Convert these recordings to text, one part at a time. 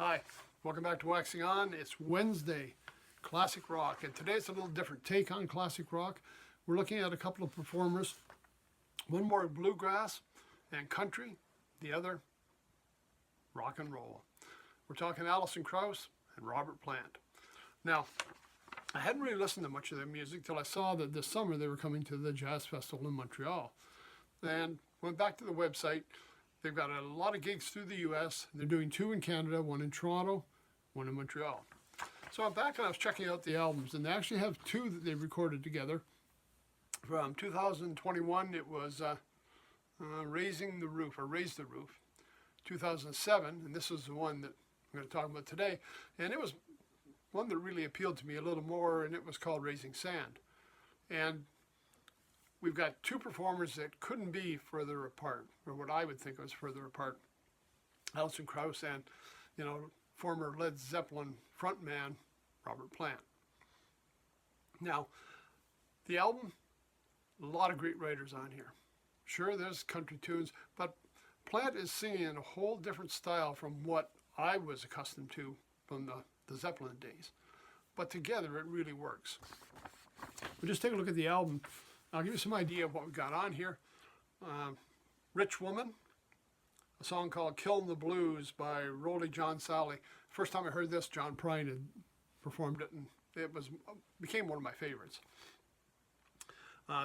Hi, welcome back to Waxing On. It's Wednesday, classic rock, and today's a little different take on classic rock. We're looking at a couple of performers, one more bluegrass and country, the other rock and roll. We're talking Alison Krauss and Robert Plant. Now, I hadn't really listened to much of their music till I saw that this summer they were coming to the Jazz Festival in Montreal. And went back to the website. They've got a lot of gigs through the U.S. They're doing 2 in Canada, 1 in Toronto, 1 in Montreal. So I'm back and I was checking out the albums, and they actually have 2 that they recorded together. From 2021, it was Raising the Roof, or Raise the Roof. 2007, and this is the one that I'm going to talk about today, and it was one that really appealed to me a little more, and it was called Raising Sand. And we've got 2 performers that couldn't be further apart, or what I would think was further apart. Alison Krauss and, former Led Zeppelin frontman Robert Plant. Now, the album, a lot of great writers on here. Sure, there's country tunes, but Plant is singing in a whole different style from what I was accustomed to from the Zeppelin days. But together, it really works. We'll just take a look at the album. I'll give you some idea of what we've got on here. Rich Woman, a song called Killin' the Blues by Rolly John Sally. First time I heard this, John Prine had performed it, and it became one of my favorites.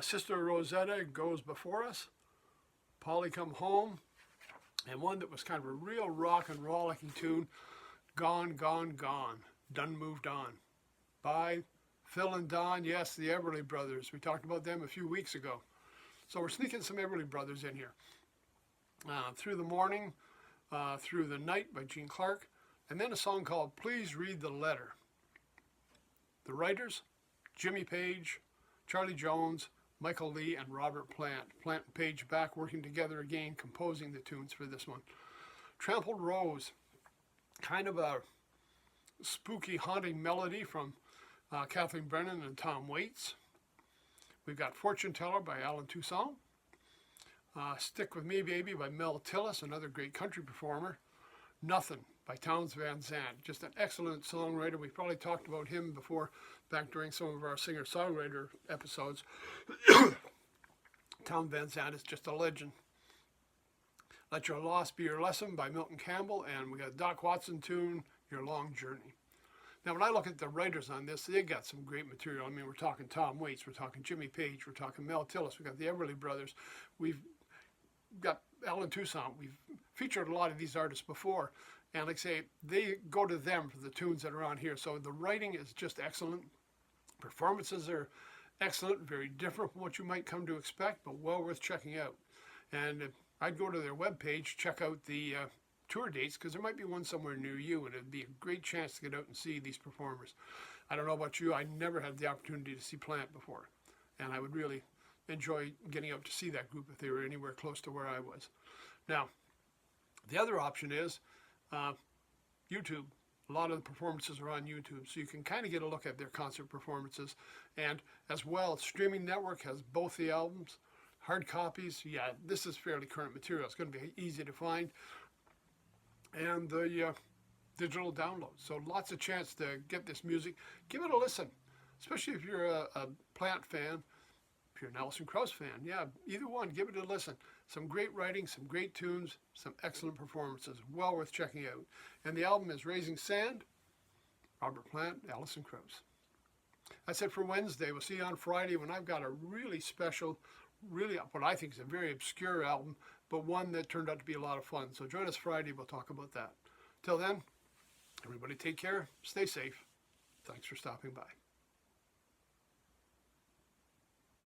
Sister Rosetta Goes Before Us, Polly Come Home, and one that was kind of a real rock and rollicking tune, Gone, Gone, Gone, Done Moved On, by Phil and Don, yes, the Everly Brothers. We talked about them a few weeks ago. So we're sneaking some Everly Brothers in here. Through the Morning, Through the Night by Gene Clark, and then a song called Please Read the Letter. The writers, Jimmy Page, Charlie Jones, Michael Lee, and Robert Plant. Plant and Page back working together again, composing the tunes for this one. Trampled Rose, kind of a spooky, haunting melody from Kathleen Brennan and Tom Waits. We've got Fortune Teller by Alan Toussaint. Stick With Me Baby by Mel Tillis, another great country performer. Nothing by Townes Van Zandt, just an excellent songwriter. We've probably talked about him before back during some of our singer-songwriter episodes. Townes Van Zandt is just a legend. Let Your Loss Be Your Lesson by Milton Campbell, and we got a Doc Watson tune, Your Long Journey. Now, when I look at the writers on this, they got some great material. I mean, we're talking Tom Waits, we're talking Jimmy Page, we're talking Mel Tillis, we've got the Everly Brothers, we've got Alan Toussaint. We've featured a lot of these artists before, and like I say, they go to them for the tunes that are on here. So the writing is just excellent. Performances are excellent, very different from what you might come to expect, but well worth checking out. And I'd go to their webpage, check out the tour dates, because there might be one somewhere near you, and it'd be a great chance to get out and see these performers. I don't know about you, I never had the opportunity to see Plant before, and I would really enjoy getting out to see that group if they were anywhere close to where I was. Now, the other option is YouTube. A lot of the performances are on YouTube, so you can kind of get a look at their concert performances. And as well, Streaming Network has both the albums, hard copies. Yeah, this is fairly current material. It's going to be easy to find. And the digital download. So lots of chance to get this music. Give it a listen, especially if you're a Plant fan. If you're an Alison Krauss fan, yeah, either one, give it a listen. Some great writing, some great tunes, some excellent performances. Well worth checking out. And the album is Raising Sand, Robert Plant, Alison Krauss. That's it for Wednesday. We'll see you on Friday when I've got a really special, really what I think is a very obscure album, but one that turned out to be a lot of fun. So join us Friday. We'll talk about that. Till then, everybody take care. Stay safe. Thanks for stopping by.